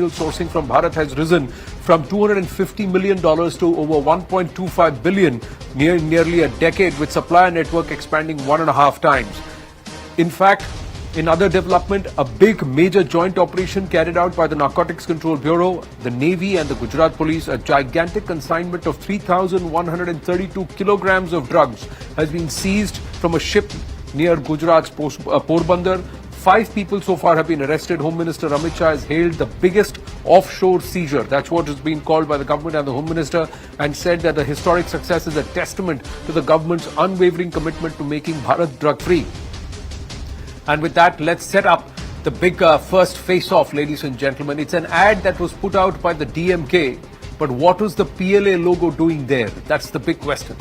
sourcing from Bharat has risen from $250 million to over $1.25 billion nearly a decade, with supplier network expanding 1.5 times. In fact, in other development, a big major joint operation carried out by the Narcotics Control Bureau, the Navy and the Gujarat Police, a gigantic consignment of 3,132 kilograms of drugs has been seized from a ship near Gujarat's Porbandar. 5 people so far have been arrested. Home Minister Amit Shah has hailed the biggest offshore seizure. That's what is being called by the government and the Home Minister, and said that the historic success is a testament to the government's unwavering commitment to making Bharat drug-free. And with that, let's set up the big first face-off, ladies and gentlemen. It's an ad that was put out by the DMK, but what was the PLA logo doing there? That's the big question.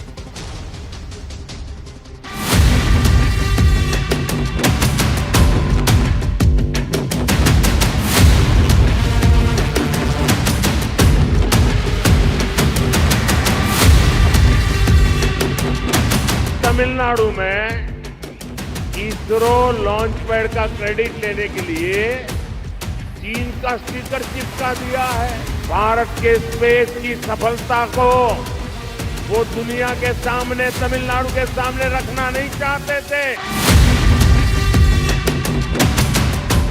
Tamil Nadu में ISRO launch pad का credit लेने के लिए चीन का sticker चिपका दिया है। भारत के स्पेस की सफलता को वो दुनिया के सामने, तमिलनाडु के सामने रखना नहीं चाहते थे।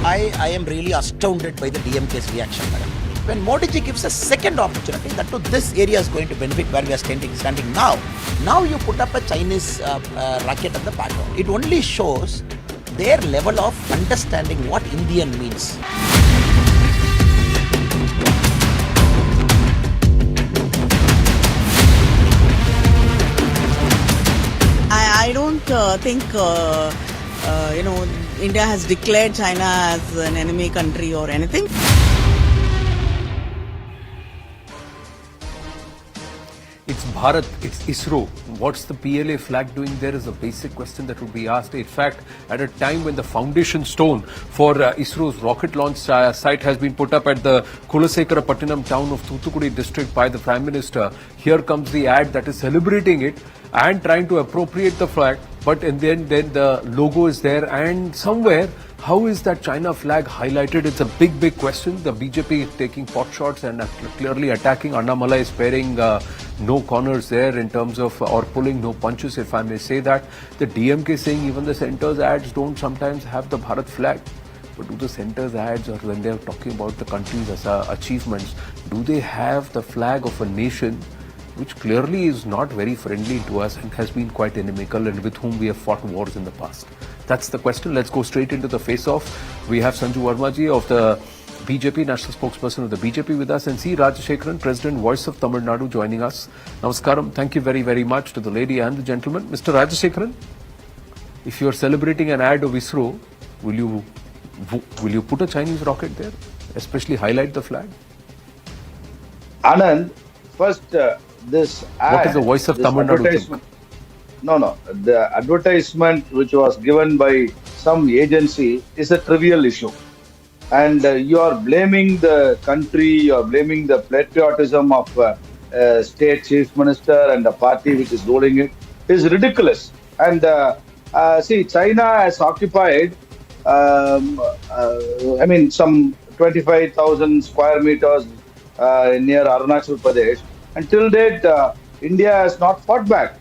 I am really astounded by the DMK's reaction, madam. When Modi ji gives a second opportunity, that to this area is going to benefit where we are standing now. Now you put up a Chinese rocket at the background. It only shows their level of understanding what Indian means. I don't think, India has declared China as an enemy country or anything. It's Bharat, it's Isro. What's the PLA flag doing there is a basic question that would be asked. In fact, at a time when the foundation stone for Isro's rocket launch site has been put up at the Kulasekarapattinam town of Thoothukudi district by the Prime Minister, here comes the ad that is celebrating it and trying to appropriate the flag. But in the end, then the logo is there, and somewhere, how is that China flag highlighted? It's a big, big question. The BJP taking pot shots and clearly attacking. Annamalai is sparing no corners there in terms of, or pulling no punches, if I may say that. The DMK saying even the centre's ads don't sometimes have the Bharat flag. But do the centre's ads, or when they're talking about the country's achievements, do they have the flag of a nation which clearly is not very friendly to us and has been quite inimical, and with whom we have fought wars in the past? That's the question. Let's go straight into the face-off. We have Sanju Verma ji of the BJP, national spokesperson of the BJP with us, and C. Rajashekharan, President, Voice of Tamil Nadu, joining us. Namaskaram. Thank you very, very much to the lady and the gentleman. Mr. Rajashekharan, if you are celebrating an ad of Isro, will you put a Chinese rocket there, especially highlight the flag? Anand, first, this ad... What is the Voice of Tamil Nadu? No. The advertisement which was given by some agency is a trivial issue. And you are blaming the country, you are blaming the patriotism of state chief minister and the party which is ruling it is ridiculous. And see, China has occupied, some 25,000 square meters near Arunachal Pradesh. Until date, India has not fought back.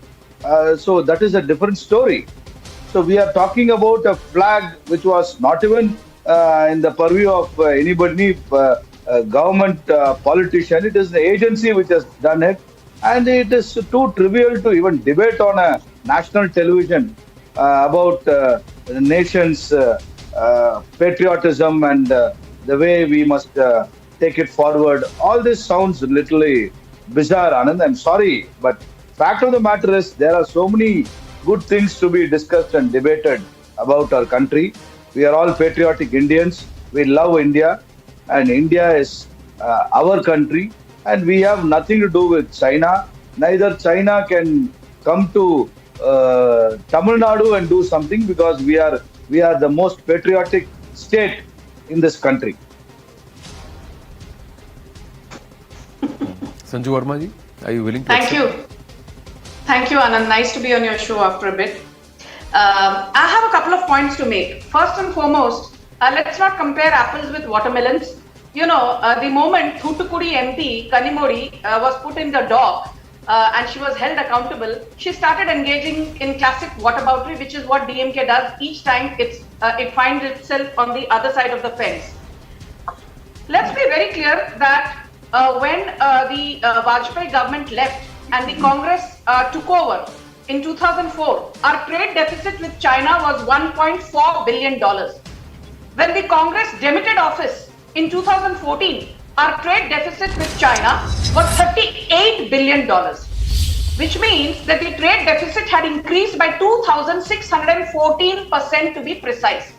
So that is a different story. So we are talking about a flag which was not even in the purview of anybody, government politician. It is the agency which has done it. And it is too trivial to even debate on a national television about the nation's patriotism and the way we must take it forward. All this sounds literally bizarre, Anand. I'm sorry, but fact of the matter is there are so many good things to be discussed and debated about our country. We are all patriotic Indians. We love India, and India is our country, and we have nothing to do with China. Neither China can come to Tamil Nadu and do something, because we are the most patriotic state in this country. Sanju Verma ji, are you willing to Thank you, Anand. Nice to be on your show after a bit. I have a couple of points to make. First and foremost, let's not compare apples with watermelons. the moment Thutukudi MP Kanimori was put in the dock and she was held accountable, she started engaging in classic whataboutery, which is what DMK does each time it finds itself on the other side of the fence. Let's be very clear that when the Vajpayee government left and the Congress took over in 2004, our trade deficit with China was $1.4 billion. When the Congress demitted office in 2014, our trade deficit with China was $38 billion, which means that the trade deficit had increased by 2,614% to be precise.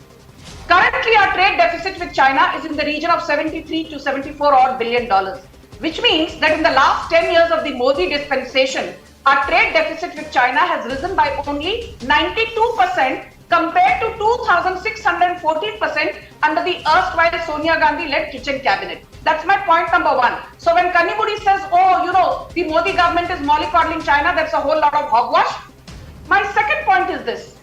Currently, our trade deficit with China is in the region of 73 to 74 odd billion dollars, which means that in the last 10 years of the Modi dispensation, our trade deficit with China has risen by only 92% compared to 2,614% under the erstwhile Sonia Gandhi-led kitchen cabinet. That's my point number one. So when Kanimudi says, the Modi government is mollycoddling China, that's a whole lot of hogwash. My second point is this.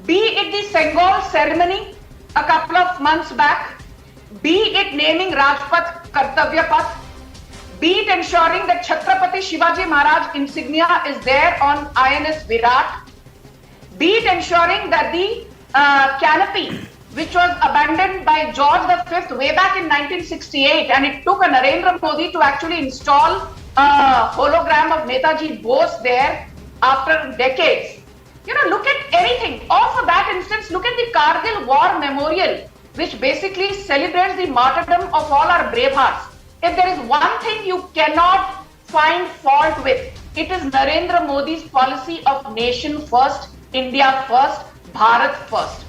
Be it the Sengal ceremony a couple of months back, be it naming Rajpath Kartavya Path, be it ensuring that Chhatrapati Shivaji Maharaj insignia is there on INS Virat, be it ensuring that the canopy, which was abandoned by George V way back in 1968, and it took a Narendra Modi to actually install a hologram of Netaji Bose there after decades. Look at anything. Or for that instance, look at the Kargil War Memorial, which basically celebrates the martyrdom of all our brave hearts. If there is one thing you cannot find fault with, it is Narendra Modi's policy of nation first, India first, Bharat first.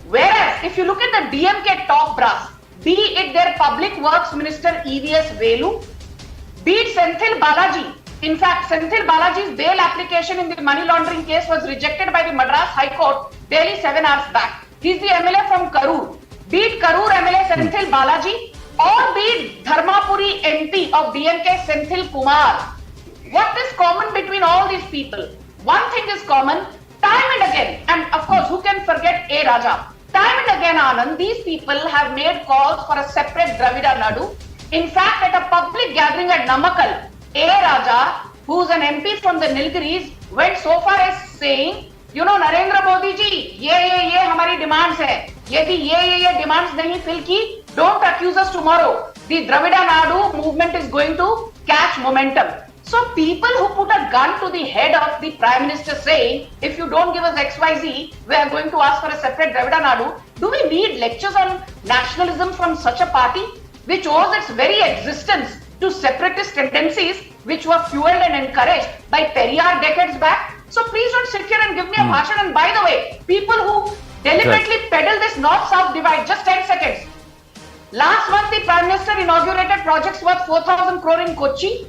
Whereas, if you look at the DMK top brass, be it their Public Works Minister EVS Velu, be it Senthil Balaji. In fact, Senthil Balaji's bail application in the money laundering case was rejected by the Madras High Court barely 7 hours back. He's the MLA from Karur. Be it Karur MLA Senthil Balaji or be it Dharmapuri MP of DMK Senthil Kumar. What is common between all these people? One thing is common, time and again, and of course, who can forget A. Raja? Time and again, Anand, these people have made calls for a separate Dravida Nadu. In fact, at a public gathering at Namakkal, A. Raja, who's an MP from the Nilgiris, went so far as saying, Narendra Modi ji, ye hamari demands hai. Yadi ye demands nahi fill ki, don't accuse us tomorrow. The Dravida Nadu movement is going to catch momentum. So people who put a gun to the head of the Prime Minister saying, if you don't give us XYZ, we are going to ask for a separate Dravida Nadu. Do we need lectures on nationalism from such a party, which owes its very existence to separatist tendencies which were fueled and encouraged by Periyar decades back? So please don't sit here and give me a bhashan. And by the way, people who deliberately peddle this north-south divide, just 10 seconds. Last month, the Prime Minister inaugurated projects worth 4,000 crore in Kochi.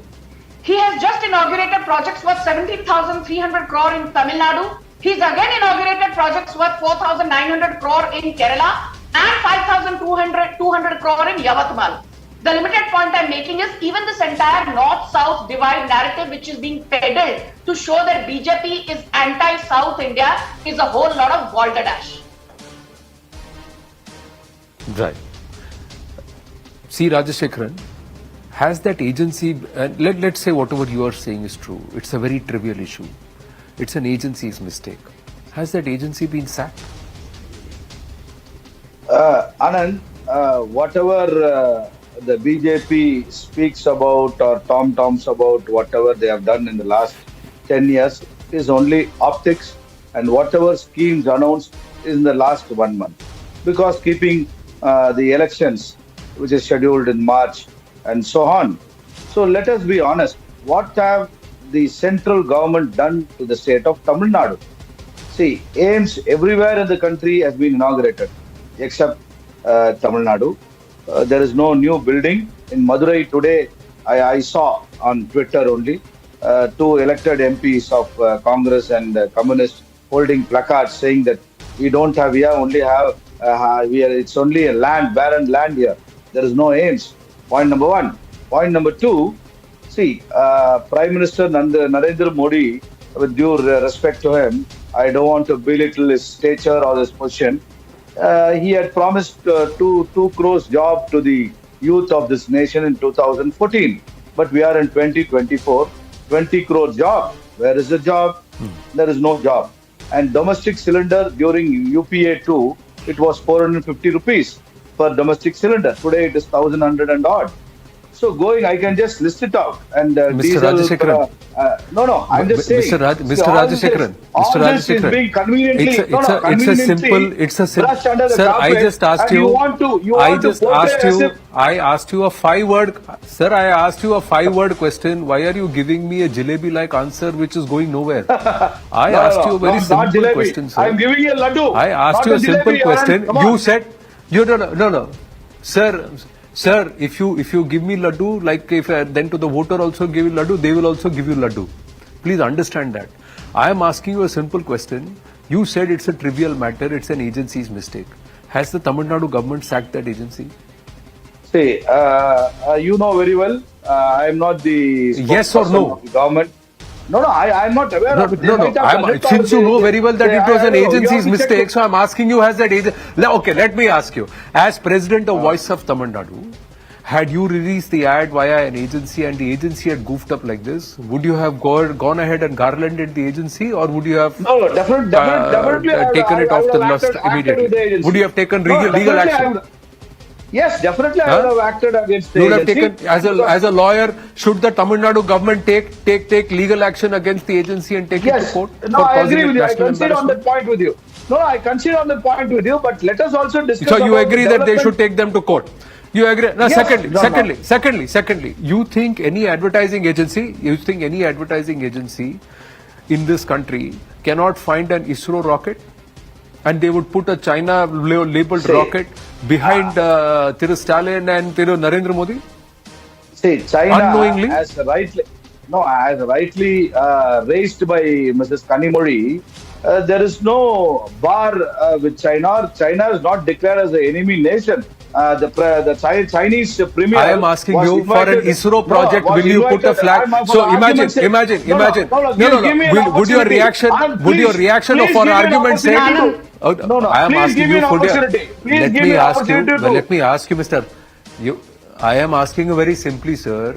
He has just inaugurated projects worth 17,300 crore in Tamil Nadu. He's again inaugurated projects worth 4,900 crore in Kerala and 5,200 crore in Yavatmal. The limited point I'm making is even this entire north-south divide narrative which is being peddled to show that BJP is anti-South India is a whole lot of balderdash. Right. See, Rajashekharan, has that agency, let's say whatever you are saying is true, it's a very trivial issue. It's an agency's mistake. Has that agency been sacked? Anand, whatever the BJP speaks about or tom-toms about whatever they have done in the last 10 years is only optics, and whatever schemes announced in the last 1 month. Because keeping the elections, which is scheduled in March and so on. So let us be honest, what have the central government done to the state of Tamil Nadu? See, AIMS everywhere in the country has been inaugurated, except Tamil Nadu. There is no new building. In Madurai today, I saw on Twitter only, 2 elected MPs of Congress and Communist holding placards saying that we don't have here, only have, it's only a barren land here. There is no aims. Point number 1. Point number 2, see, Prime Minister Narendra Modi, with due respect to him, I don't want to belittle his stature or his position. He had promised 2 crores job to the youth of this nation in 2014. But we are in 2024, 20 crore job. Where is the job? There is no job. And domestic cylinder during UPA 2, it was 450 rupees per domestic cylinder. Today it is 1,100 and odd. So I can just list it out. And Mr. diesel, Rajashekharan. no, I'm just saying. Mr. Rajashekharan. All this is being conveniently, it's a simple. brushed under the Sir, carpet, I just asked and you. you want to portray as if- I asked you a 5-word. Sir, I asked you a 5-word question. Why are you giving me a jalebi-like answer which is going nowhere? I asked you a very not simple jalebi. question, sir. I'm giving you a laddu. I asked not you a jalebi, simple Anand. question. Come on. You said no. Sir, if you give me laddu, like if then to the voter also give you laddu, they will also give you laddu. Please understand that. I am asking you a simple question. You said it's a trivial matter. It's an agency's mistake. Has the Tamil Nadu government sacked that agency? See, you know very well. I am not the Yes or spokesperson no? of the government. No, I am not aware of it. They No. might have done it or Since you know very well that it was an I know. You agency's have to check mistake, it. so I'm asking you, has that agency... Okay, let me ask you. As President of Voice of Tamil Nadu, had you released the ad via an agency and the agency had goofed up like this, would you have gone ahead and garlanded the agency, or would you have No, definitely. taken it off the list immediately? Would you have taken legal action? Yes, definitely I would have acted against the You would have agency. taken, as a lawyer, should the Tamil Nadu government take legal action against the agency and take it to Yes. court? No, for I causing agree it with you. I national concede on that embarrassment? point with you. No, I concede on that point with you, but let us also discuss So you about agree the that they development- should take them to court? You agree? No, Yes, secondly, you think any advertising agency in this country cannot find an Isro rocket? And they would put a China labeled rocket behind Thiru Stalin and Thiru Narendra Modi? See, China, Unknowingly? as rightly raised by Mrs. Kanimori, there is no bar with China. China is not declared as an enemy nation. The Chinese premier. I am asking was you for an invited- ISRO project. was will you put a invited- flag? I'm for So argument's sake. imagine. Give me an Would your opportunity. reaction? Anand, Would your please, reaction please of our give me an argument say? opportunity to- No, I am please asking give me you an for opportunity. Please Let give me me an ask you. opportunity to- Let me ask you, Mr. I am asking you very simply, sir.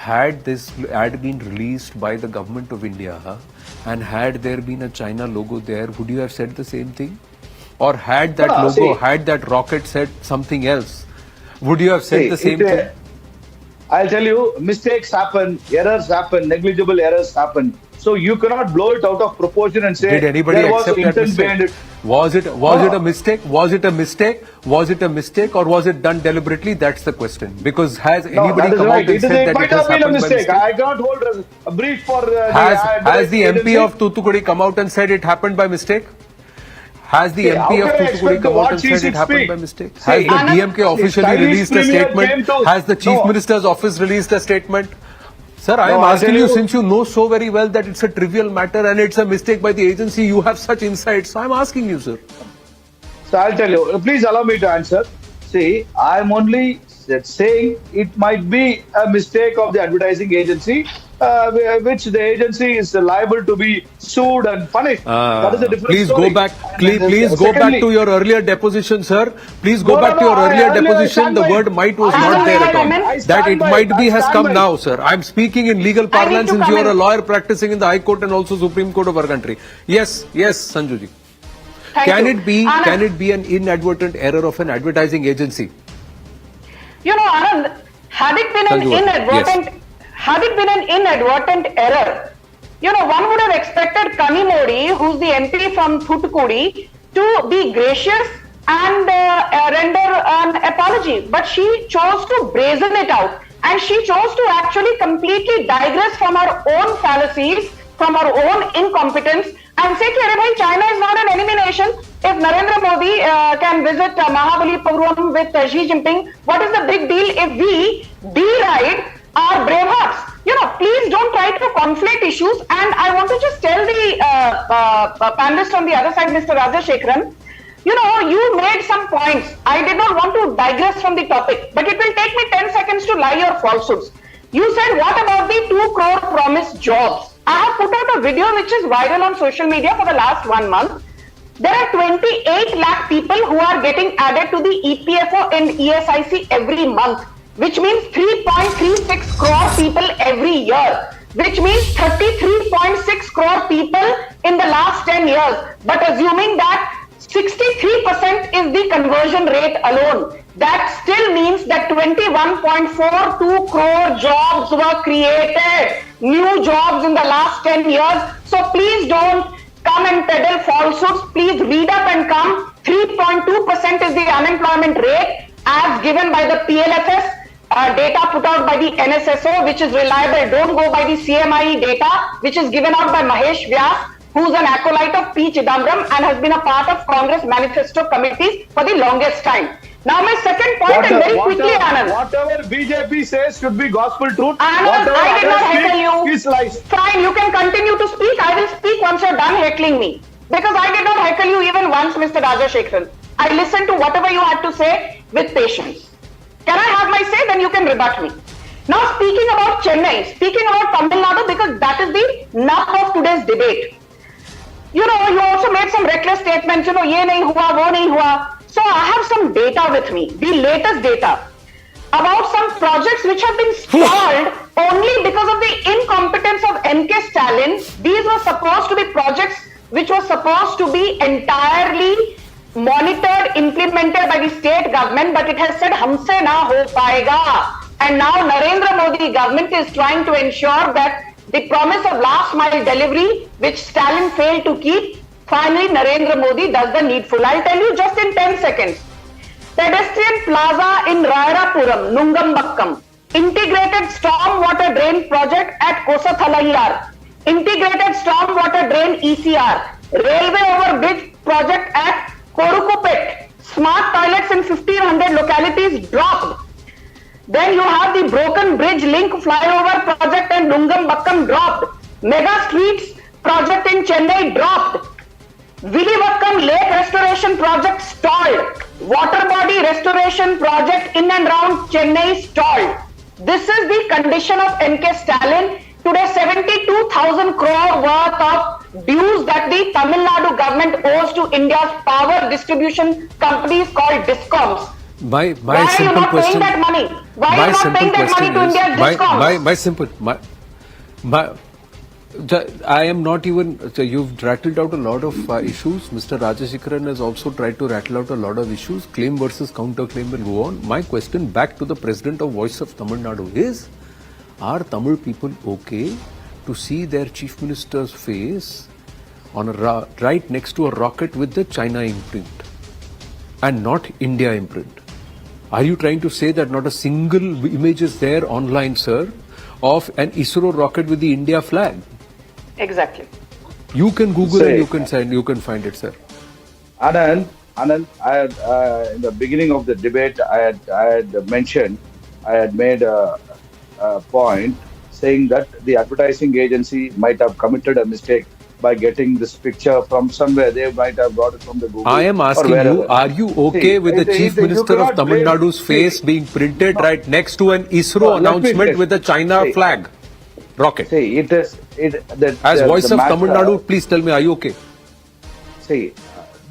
Had this ad been released by the government of India, and had there been a China logo there, would you have said the same thing? Or had that had that rocket said something else, would you have said the same thing? I'll tell you, mistakes happen, errors happen, negligible errors happen. So you cannot blow it out of proportion and say Did anybody there was accept that intent behind mistake? it. Was it a mistake? Was it a mistake? Was it a mistake, or was it done deliberately? That's the question. Because has No, anybody that is come right. out and said It that might it has have been a happened by mistake. mistake? I cannot hold a brief for Has the MP agency. of Thoothukudi come out and said it happened by mistake? Has the How MP of can I Thoothukudi expect come to out watch and said it C6 happened speak? by mistake? See, Has the Anand, DMK officially Chinese released a premier statement? came to- Has the Chief No. Minister's office released a statement? Sir, I am No, I'll asking tell you, you- since you know so very well that it's a trivial matter and it's a mistake by the agency, you have such insights. I am asking you, sir. So I'll tell you. Please allow me to answer. See, I'm only saying it might be a mistake of the advertising agency, which the agency is liable to be sued and punished. That is a different Please story. go back. And Please go back secondly- to your earlier deposition, sir. Please go No, back no, to your no, I earlier earlier deposition. stand The by- word "might" was I not stand there by at my all. comment. I That stand it by- might be I has stand come by- now, sir. I'm speaking in legal I need parlance to since you are a comment. lawyer practicing in the High Court and also Supreme Court of our country. Yes, Sanjuji. Thank Can you. it Anand, be an inadvertent error of an advertising agency? You know, Anand, had it been an Sanju, inadvertent error, you know, one would have expected Kanimori, who's the MP from Thoothukudi, to be gracious and render an apology. But she chose to brazen it out, and she chose to actually completely digress from her own fallacies, from her own incompetence, and say, "Ki, "Arey bhai, China is not an enemy nation. If Narendra Modi can visit Mahabalipuram with Xi Jinping, what is the big deal if we deride our brave hearts?" You know, please don't try to conflate issues. And I want to just tell the panelist on the other side, Mr. Rajashekharan, you know, you made some points. I did not want to digress from the topic, but it will take me 10 seconds to lie your falsehoods. You said, what about the 2 crore promised jobs? I have put out a video which is viral on social media for the last 1 month. There are 28 lakh people who are getting added to the EPFO and ESIC every month. which means 3.36 crore people every year, which means 33.6 crore people in the last 10 years. But assuming that 63% is the conversion rate alone, that still means that 21.42 crore jobs were created, new jobs in the last 10 years. So please don't come and peddle falsehoods. Please read up and come. 3.2% is the unemployment rate as given by the PLFS data put out by the NSSO, which is reliable. Don't go by the CMIE data, which is given out by Mahesh Vyas, who's an acolyte of P. Chidambaram and has been a part of Congress manifesto committees for the longest time. Now my second point, and very quickly, Anand. Whatever BJP says should be gospel truth. Anand, I did not heckle you. Is lies. Fine, you can continue to speak. I will speak once you're done heckling me. Because I did not heckle you even once, Mr. Rajashekharan. I listened to whatever you had to say with patience. Can I have my say? Then you can rebut me. Now speaking about Chennai, speaking about Tamil Nadu, because that is the nub of today's debate. You know, you also made some reckless statements, you know, ye nahi hua, wo nahi hua. So I have some data with me, the latest data, about some projects which have been stalled only because of the incompetence of NK Stalin. These were supposed to be projects which were supposed to be entirely monitored, implemented by the state government, but it has said, humse na ho paega. And now Narendra Modi government is trying to ensure that the promise of last mile delivery, which Stalin failed to keep, finally Narendra Modi does the needful. I'll tell you just in 10 seconds. Pedestrian plaza in Rairapuram, Nungambakkam. Integrated stormwater drain project at Kosathalayar. Integrated stormwater drain ECR. Railway overbridge project at Korukupet. Smart toilets in 1500 localities dropped. Then you have the broken bridge link flyover project in Nungambakkam dropped. Mega streets project in Chennai dropped. Vilivakkam lake restoration project stalled. Water body restoration project in and around Chennai stalled. This is the condition of NK Stalin. Today 72,000 crore worth of dues that the Tamil Nadu government owes to India's power distribution companies called DISCOMs. My Why are you simple not question. paying that money? Why My are you not simple paying that money question to is. India's DISCOMs? I am not even. You've rattled out a lot of issues. Mr. Rajashekharan has also tried to rattle out a lot of issues. Claim versus counterclaim will go on. My question back to the President of Voice of Tamil Nadu is: are Tamil people okay to see their Chief Minister's face on right next to a rocket with the China imprint and not India imprint? Are you trying to say that not a single image is there online, sir, of an Isro rocket with the India flag? Exactly. You can Google and you can find it, sir. Anand, I had, in the beginning of the debate, I had made a point saying that the advertising agency might have committed a mistake by getting this picture from somewhere. They might have got it from the Google. I am asking you, are you okay with the Chief Minister of Tamil Nadu's face being printed right next to an Isro announcement with the China flag rocket? See, As Voice of Tamil Nadu, please tell me, are you okay? See,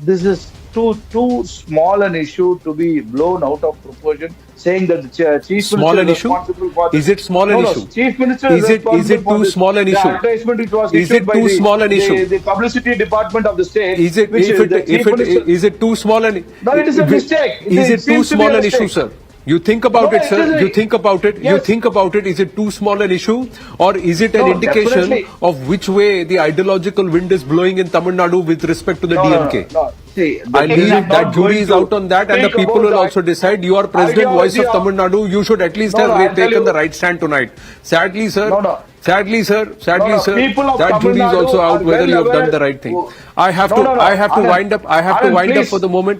this is too small an issue to be blown out of proportion, saying that the Chief Small Minister an is issue? responsible for this. Is it small an issue? Chief Minister Is it responsible too for small an the issue? advertisement it was Is issued it by too small an issue? The publicity department of the state. Is it too small an issue? No, it is a mistake. Is it too seems to be small a an issue, mistake. sir? You think about No, it, sir. isn't. You think about it. You Yes. think about it. Is it too small an issue, or is it an No, indication definitely. of which way the ideological wind is blowing in Tamil Nadu with respect to the DMK? No. See, I leave that jury is out on that, and the think people will about also decide. You are President, Voice of ideology Tamil Nadu. You should at least No, have I'll tell taken you. the right stand tonight. Sadly, sir. No. Sadly, sir. People of That Tamil jury is Nadu also out are whether well you have done aware- the right thing. No. I have to Anand, wind up. I have to Anand, wind up please. for the moment.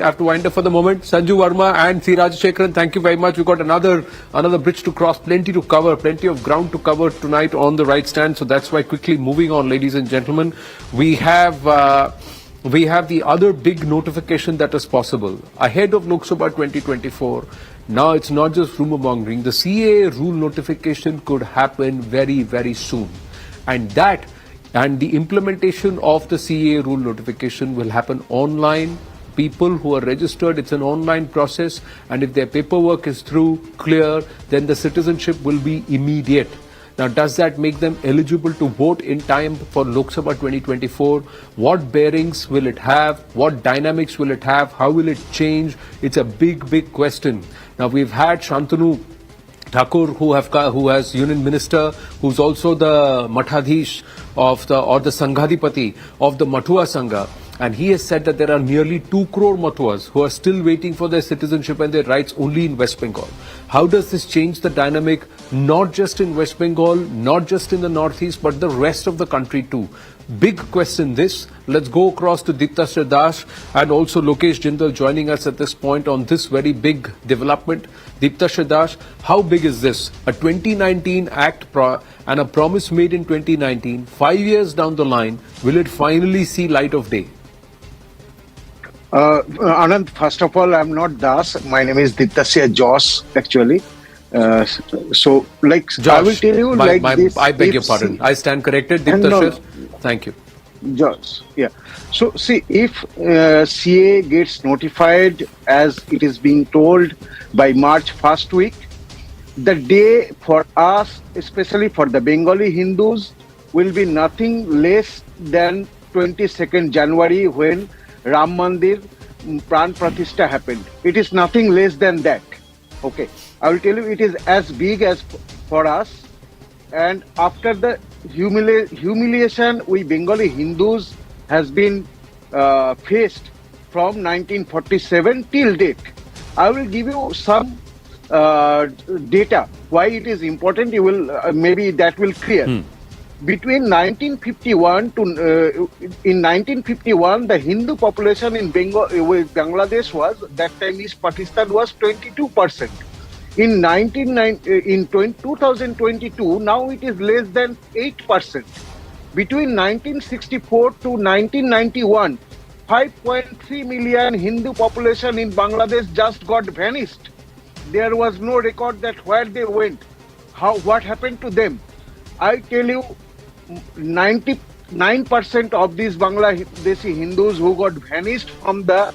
Sanju Verma and C. Rajashekharan, thank you very much. We've got another bridge to cross, plenty to cover, plenty of ground to cover tonight on the right stand. So that's why quickly moving on, ladies and gentlemen, we have the other big notification that is possible ahead of Lok Sabha 2024. Now it's not just rumor mongering. The CAA rule notification could happen very, very soon, and the implementation of the CAA rule notification will happen online people who are registered. It's an online process, and if their paperwork is through, clear, then the citizenship will be immediate. Now, does that make them eligible to vote in time for Lok Sabha 2024? What bearings will it have? What dynamics will it have? How will it change? It's a big, big question. Now, we've had Shantanu Thakur, who has Union Minister, who's also the Mathadhish of the Sanghadipati of the Mathua Sangha. And he has said that there are nearly 2 crore Mathuas who are still waiting for their citizenship and their rights only in West Bengal. How does this change the dynamic, not just in West Bengal, not just in the Northeast, but the rest of the country too? Big question this. Let's go across to Deepta Das and also Lokesh Jindal joining us at this point on this very big development. Deepta Das, how big is this? A 2019 act and a promise made in 2019, 5 years down the line, will it finally see light of day? Anand, first of all, I'm not Das. My name is Dittasya Joss, actually. So, like, Josh, I will tell you, this. I beg your pardon. I stand corrected, Dittasya. Thank you. Joss, yeah. So, see, if CAA gets notified, as it is being told, by March first week, the day for us, especially for the Bengali Hindus, will be nothing less than 22nd January when Ram Mandir Pran Pratishtha happened. It is nothing less than that. Okay. I will tell you, it is as big as for us. And after the humiliation we Bengali Hindus has been faced from 1947 till date, I will give you some data why it is important. You will maybe that will clear. Between 1951 to in 1951, the Hindu population in Bangladesh was, that time East Pakistan, was 22%. In 2022, now it is less than 8%. Between 1964 to 1991, 5.3 million Hindu population in Bangladesh just got vanished. There was no record that where they went, what happened to them. I tell you, 99% of these Bangladeshi Hindus who got vanished from the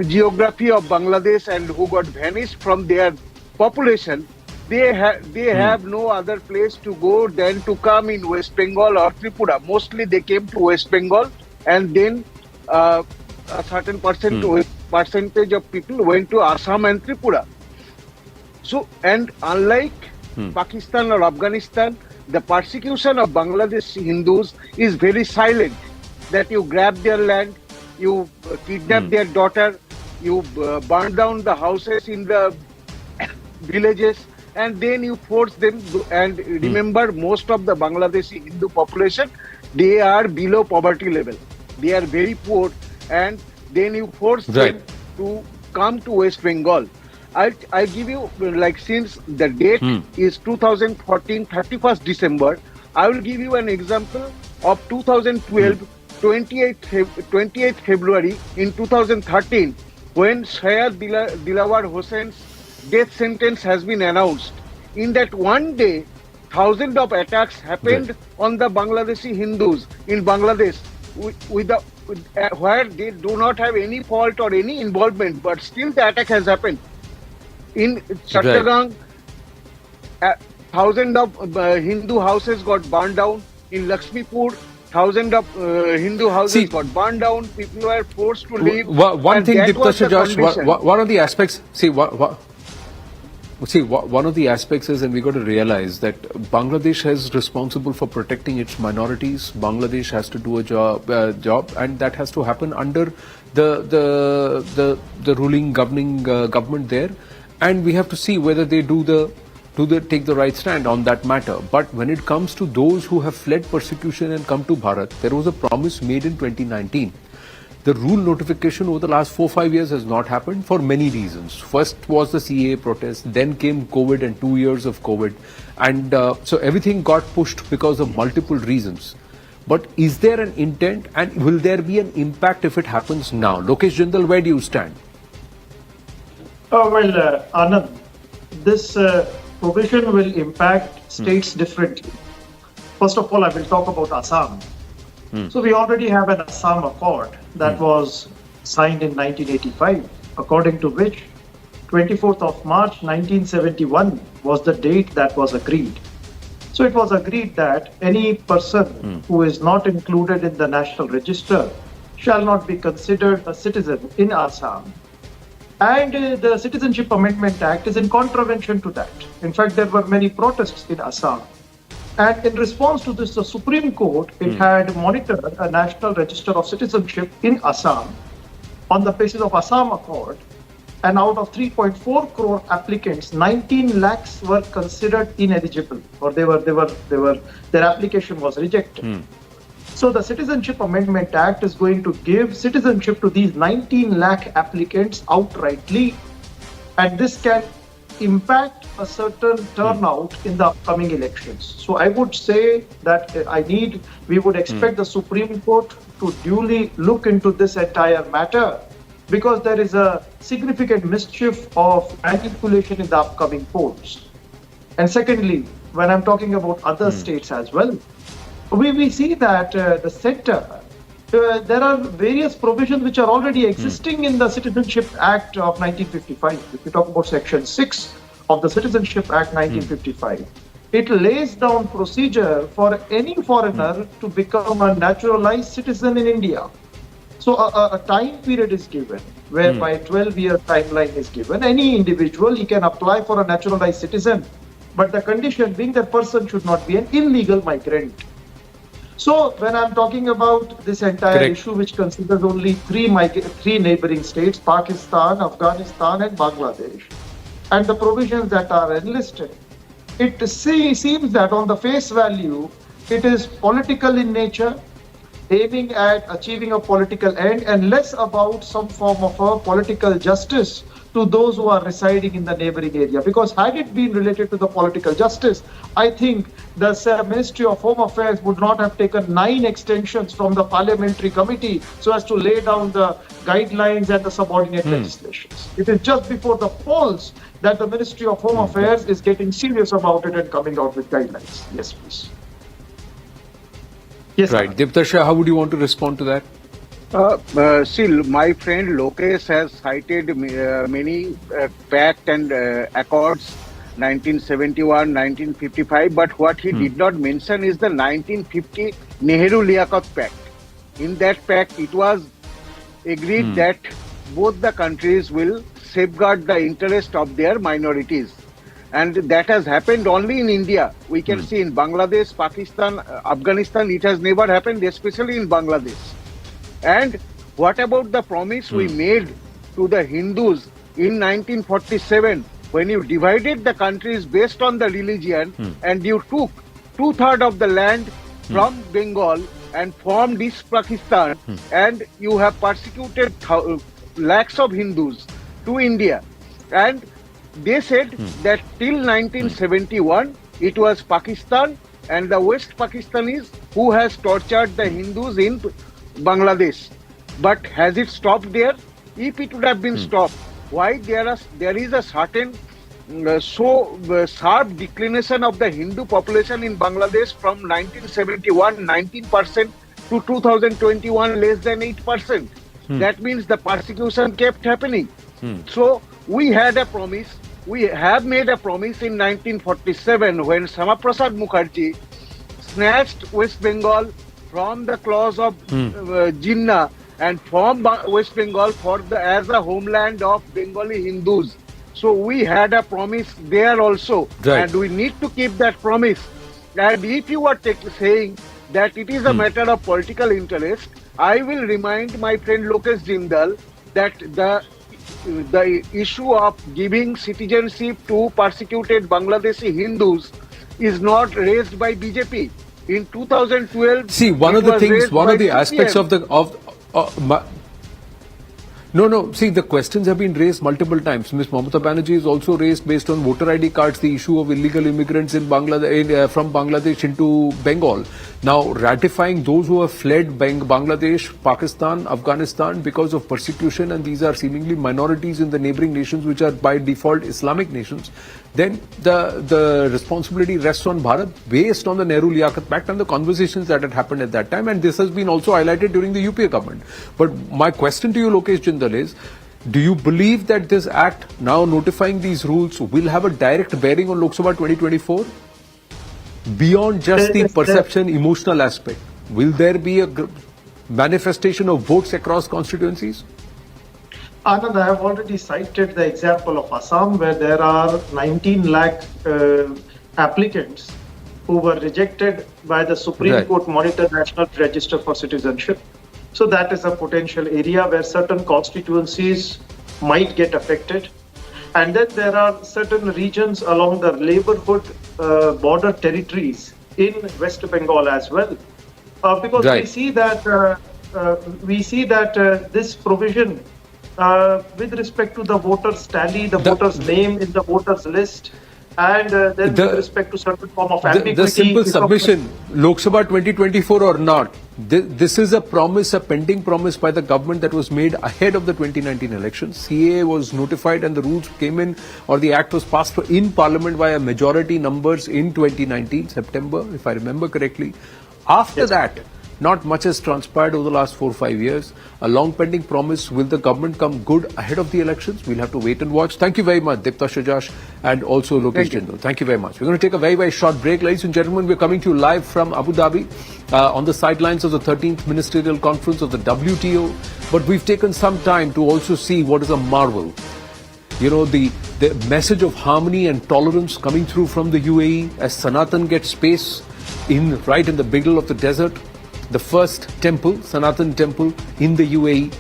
geography of Bangladesh and who got vanished from their population, they have no other place to go than to come in West Bengal or Tripura. Mostly they came to West Bengal, and then a certain percentage of people went to Assam and Tripura. So, and unlike Pakistan or Afghanistan, the persecution of Bangladeshi Hindus is very silent. That you grab their land, you kidnap their daughter, you burn down the houses in the villages, and then you force them to, and remember, most of the Bangladeshi Hindu population, they are below poverty level. They are very poor, and then you force them to come to West Bengal. I give you, like, since the date is 2014, 31st December, I will give you an example of 2012, 28th February in 2013, when Syed Dilawar Hossain's death sentence has been announced. In that one day, thousands of attacks happened on the Bangladeshi Hindus in Bangladesh, where they do not have any fault or any involvement, but still the attack has happened. In Chattogram, thousands of Hindu houses got burned down. In Lakshmipur, thousands of Hindu houses got burned down. People were forced to leave. One thing, Deepta Josh, one of the aspects, one of the aspects is, and we got to realize that Bangladesh is responsible for protecting its minorities. Bangladesh has to do a job, and that has to happen under the ruling governing government there. And we have to see whether they take the right stand on that matter. But when it comes to those who have fled persecution and come to Bharat, there was a promise made in 2019. The rule notification over the last 4-5 years has not happened for many reasons. First was the CAA protest, then came COVID and 2 years of COVID. And so everything got pushed because of multiple reasons. But is there an intent, and will there be an impact if it happens now? Lokesh Jindal, where do you stand? Anand, this provision will impact states differently. First of all, I will talk about Assam. So we already have an Assam Accord that was signed in 1985, according to which 24th of March 1971 was the date that was agreed. So it was agreed that any person who is not included in the National Register shall not be considered a citizen in Assam. And the Citizenship Amendment Act is in contravention to that. In fact, there were many protests in Assam. And in response to this, the Supreme Court, it had monitored a National Register of Citizenship in Assam on the basis of Assam Accord. And out of 3.4 crore applicants, 19 lakhs were considered ineligible, or their application was rejected. So the Citizenship Amendment Act is going to give citizenship to these 19 lakh applicants outrightly, and this can impact a certain turnout in the upcoming elections. So I would say that we would expect the Supreme Court to duly look into this entire matter, because there is a significant mischief of manipulation in the upcoming polls. And secondly, when I'm talking about other states as well, we see that the center, there are various provisions which are already existing in the Citizenship Act of 1955. If you talk about Section 6 of the Citizenship Act 1955, it lays down procedure for any foreigner to become a naturalized citizen in India. So a time period is given, whereby 12-year timeline is given. Any individual, he can apply for a naturalized citizen, but the condition being that person should not be an illegal migrant. So when I'm talking about this entire issue, which considers only three neighboring states, Pakistan, Afghanistan, and Bangladesh, and the provisions that are enlisted, it seems that on the face value, it is political in nature, aiming at achieving a political end, and less about some form of a political justice to those who are residing in the neighboring area. Because had it been related to the political justice, I think the Ministry of Home Affairs would not have taken 9 extensions from the parliamentary committee so as to lay down the guidelines and the subordinate legislations. It is just before the polls that the Ministry of Home Affairs is getting serious about it and coming out with guidelines. Yes, please. Yes, right. Deeptarsha, how would you want to respond to that? See, my friend Lokesh has cited many pact and accords, 1971, 1955, but what he did not mention is the 1950 Nehru-Liaquat Pact. In that pact, it was agreed that both the countries will safeguard the interest of their minorities. And that has happened only in India. We can see in Bangladesh, Pakistan, Afghanistan, it has never happened, especially in Bangladesh. And what about the promise we made to the Hindus in 1947 when you divided the countries based on the religion and you took 2/3 of the land from Bengal and formed East Pakistan and you have persecuted lakhs of Hindus to India. And they said that till 1971 it was Pakistan and the West Pakistanis who has tortured the Hindus in Bangladesh. But has it stopped there? If it would have been stopped, why there is a certain sharp declination of the Hindu population in Bangladesh from 1971 19% to 2021 less than 8%. That means the persecution kept happening. So we had a promise. We have made a promise in 1947 when Shamaprasad Mukherjee snatched West Bengal from the claws of Jinnah and formed West Bengal as a homeland of Bengali Hindus. So we had a promise there also, and we need to keep that promise. And if you are saying that it is a matter of political interest, I will remind my friend Lokesh Jindal that the issue of giving citizenship to persecuted Bangladeshi Hindus is not raised by BJP. In 2012, see, one of the aspects of see, the questions have been raised multiple times. Ms. Mamata Banerjee is also raised based on voter ID cards, the issue of illegal immigrants in Bangladesh, from Bangladesh into Bengal. now ratifying those who have fled Bangladesh, Pakistan, Afghanistan because of persecution, and these are seemingly minorities in the neighboring nations which are by default Islamic nations, then the responsibility rests on Bharat based on the Nehru Liaquat Pact and the conversations that had happened at that time, and this has been also highlighted during the UPA government. But my question to you, Lokesh Jindal, is do you believe that this act now notifying these rules will have a direct bearing on Lok Sabha 2024? Beyond just the perception, emotional aspect, will there be a manifestation of votes across constituencies? Anand, I have already cited the example of Assam, where there are 19 lakh applicants who were rejected by the Supreme Court Monitor National Register for Citizenship. So that is a potential area where certain constituencies might get affected. And then there are certain regions along the neighborhood border territories in West Bengal as well. Because we see that this provision with respect to the voters tally, the voters' name in the voters' list, and then with respect to certain form of ambiguity. The simple submission, Lok Sabha 2024 or not, this is a promise, a pending promise by the government that was made ahead of the 2019 elections. CAA was notified and the rules came in, or the act was passed in Parliament by a majority numbers in 2019, September, if I remember correctly. After that, not much has transpired over the last 4 or 5 years. A long pending promise. Will the government come good ahead of the elections? We'll have to wait and watch. Thank you very much, Dipta Shajash and also Lokesh Jindal. Thank you very much. We're going to take a very, very short break. Ladies and gentlemen, we're coming to you live from Abu Dhabi on the sidelines of the 13th Ministerial Conference of the WTO. But we've taken some time to also see what is a marvel. You know, the message of harmony and tolerance coming through from the UAE as Sanatan gets space right in the middle of the desert. The first temple, Sanatan temple in the UAE.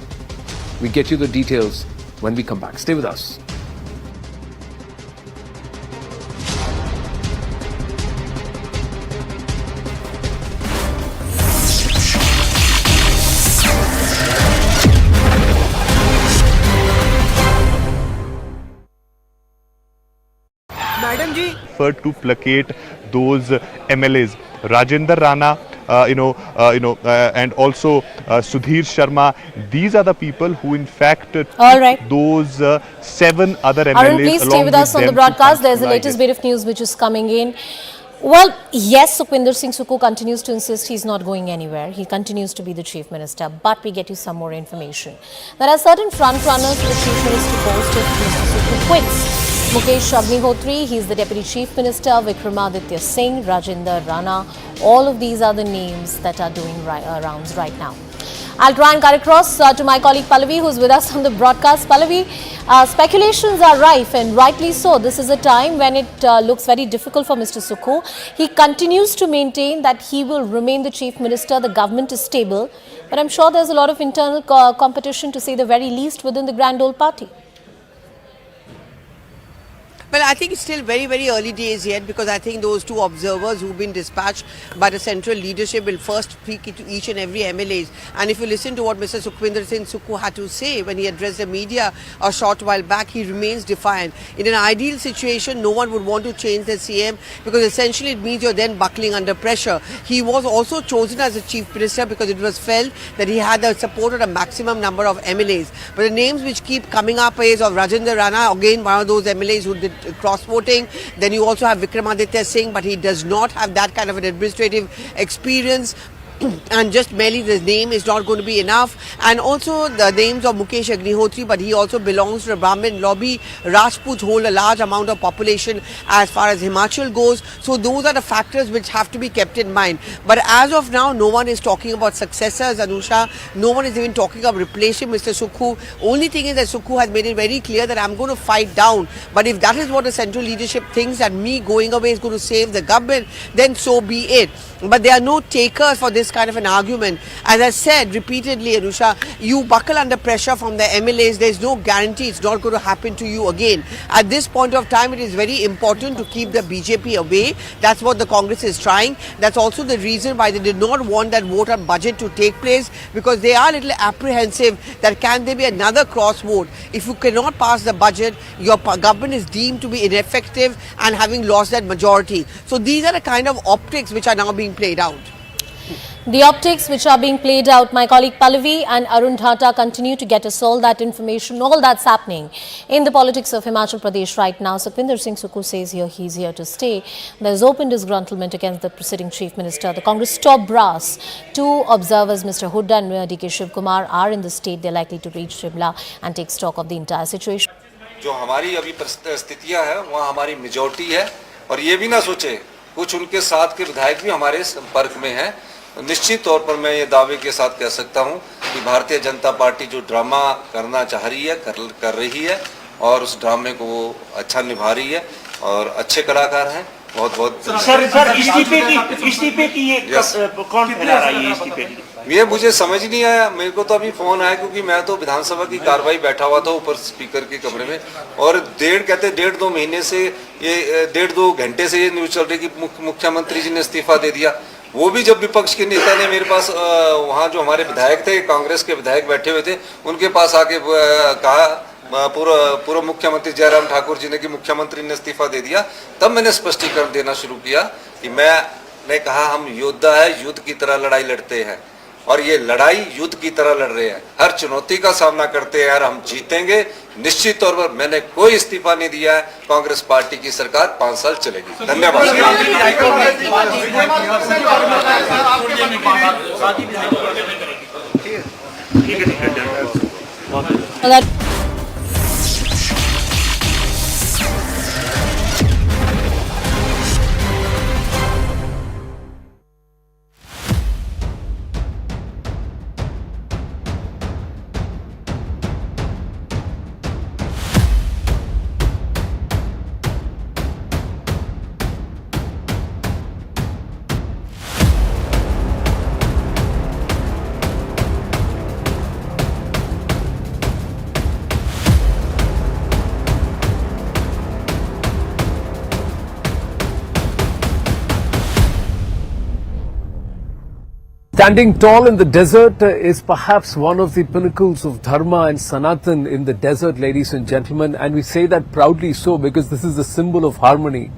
We get you the details when we come back. Stay with us. Madam ji, to placate those MLAs, Rajendra Rana, and also Sudhir Sharma. These are the people who, in fact, those 7 other MLAs. Arun, please stay with us on the broadcast. There's the latest bit of news which is coming in. Well, yes, Sukhwinder Singh Sukhu continues to insist he's not going anywhere. He continues to be the Chief Minister. But we get you some more information. There are certain front-runners for the Chief Minister post if Mr. Sukhu quits. Mukesh Agnihotri, he's the Deputy Chief Minister. Vikramaditya Singh, Rajendra Rana. All of these are the names that are doing rounds right now. I'll try and cut across to my colleague Pallavi, who's with us on the broadcast. Pallavi, speculations are rife, and rightly so. This is a time when it looks very difficult for Mr. Sukhu. He continues to maintain that he will remain the Chief Minister. The government is stable. But I'm sure there's a lot of internal competition, to say the very least, within the grand old party. Well, I think it's still very, very early days yet, because I think those 2 observers who've been dispatched by the central leadership will first speak to each and every MLAs. And if you listen to what Mr. Sukhwinder Singh Sukhu had to say when he addressed the media a short while back, he remains defiant. In an ideal situation, no one would want to change the CM, because essentially it means you're then buckling under pressure. He was also chosen as a Chief Minister because it was felt that he had the support of a maximum number of MLAs. But the names which keep coming up is of Rajendra Rana, again one of those MLAs who did cross-voting. Then you also have Vikramaditya Singh, but he does not have that kind of an administrative experience. And just merely the name is not going to be enough. And also the names of Mukesh Agnihotri, but he also belongs to the Brahmin lobby. Rajputs hold a large amount of population as far as Himachal goes. So those are the factors which have to be kept in mind. But as of now, no one is talking about successors, Anusha. No one is even talking of replacing Mr. Sukhu. Only thing is that Sukhu has made it very clear that I'm going to fight down. But if that is what the central leadership thinks, that me going away is going to save the government, then so be it. But there are no takers for this kind of an argument. As I said repeatedly, Anusha, you buckle under pressure from the MLAs. There's no guarantee it's not going to happen to you again. At this point of time, it is very important to keep the BJP away. That's what the Congress is trying. That's also the reason why they did not want that vote on budget to take place, because they are a little apprehensive that can there be another cross vote. If you cannot pass the budget, your government is deemed to be ineffective and having lost that majority. So these are the kind of optics which are now being played out. The optics which are being played out, my colleague Pallavi and Arun Dhata continue to get us all that information, all that's happening in the politics of Himachal Pradesh right now. Sukhvinder Singh Sukhu says he's here to stay. There's open disgruntlement against the preceding Chief Minister. The Congress top brass, two observers, Mr. Hooda and DK Shiv Kumar, are in the state. They're likely to reach Shimla and take stock of the entire situation. जो हमारी अभी परिस्थितियां हैं वहाँ हमारी majority है और ये भी ना सोचे कुछ उनके साथ के विधायक भी हमारे संपर्क में हैं। निश्चित तौर पर मैं ये दावे के साथ कह सकता हूँ कि भारतीय जनता पार्टी जो ड्रामा करना चाह रही है कर रही है और उस ड्रामे को वो अच्छा निभा रही है और अच्छे कलाकार हैं। बहुत बहुत सर इस्तीफे की ये कौन फैला रहा है ये इस्तीफे की? ये मुझे समझ नहीं आया। मेरे को तो अभी फोन आया क्योंकि मैं तो विधानसभा की कार्रवाई बैठा हुआ था ऊपर स्पीकर के कमरे में और डेढ़ दो महीने से ये 1.5-2 घंटे से ये न्यूज चल रही कि मुख्यमंत्री जी ने इस्तीफा दे दिया। वो भी जब विपक्ष के नेता ने मेरे पास वहाँ जो हमारे विधायक थे कांग्रेस के विधायक बैठे हुए थे उनके पास आके कहा पूर्व मुख्यमंत्री जयराम ठाकुर जी ने कि मुख्यमंत्री ने इस्तीफा दे दिया, तब मैंने स्पष्टीकरण देना शुरू किया कि मैंने कहा हम योद्धा है, युद्ध की तरह लड़ाई लड़ते हैं और ये लड़ाई युद्ध की तरह लड़ रहे हैं, हर चुनौती का सामना करते हैं और हम जीतेंगे निश्चित तौर पर। मैंने कोई इस्तीफा नहीं दिया है। कांग्रेस पार्टी की सरकार 5 साल चलेगी। धन्यवाद। Standing tall in the desert is perhaps one of the pinnacles of Dharma and Sanatan in the desert, ladies and gentlemen, and we say that proudly so because this is a symbol of harmony.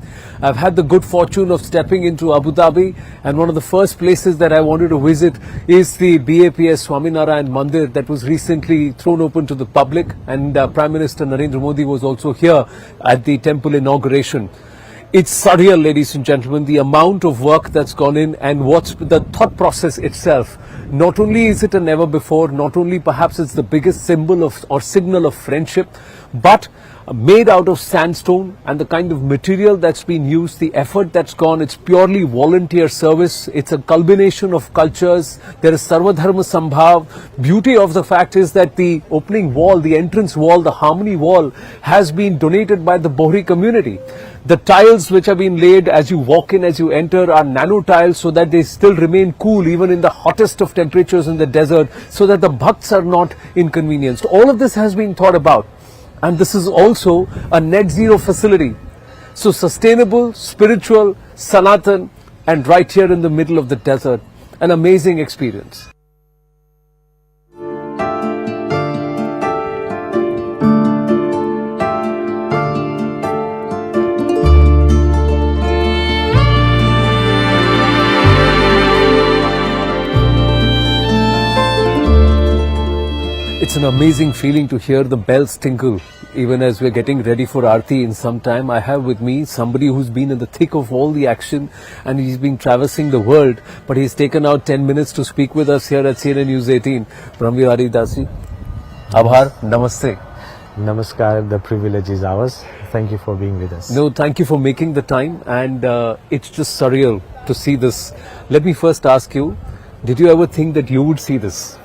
I've had the good fortune of stepping into Abu Dhabi, and one of the first places that I wanted to visit is the BAPS Swaminarayan Mandir that was recently thrown open to the public, and Prime Minister Narendra Modi was also here at the temple inauguration. It's surreal, ladies and gentlemen, the amount of work that's gone in and what's the thought process itself. Not only is it a never before, not only perhaps it's the biggest symbol of or signal of friendship, but made out of sandstone and the kind of material that's been used, the effort that's gone, it's purely volunteer service. It's a culmination of cultures. There is Sarvadharma Sambhav. Beauty of the fact is that the opening wall, the entrance wall, the harmony wall has been donated by the Bohri community. The tiles which have been laid as you walk in, as you enter, are nano tiles so that they still remain cool even in the hottest of temperatures in the desert, so that the bhakts are not inconvenienced. All of this has been thought about. And this is also a net zero facility. So sustainable, spiritual, Sanatan, and right here in the middle of the desert. An amazing experience. It's an amazing feeling to hear the bells tinkle even as we're getting ready for Aarti in some time. I have with me somebody who's been in the thick of all the action and he's been traversing the world, but he's taken out 10 minutes to speak with us here at CNN News 18. Brahmveer Dasi, Abhar, Namaste. Namaskar, the privilege is ours. Thank you for being with us. No, thank you for making the time, and it's just surreal to see this. Let me first ask you, did you ever think that you would see this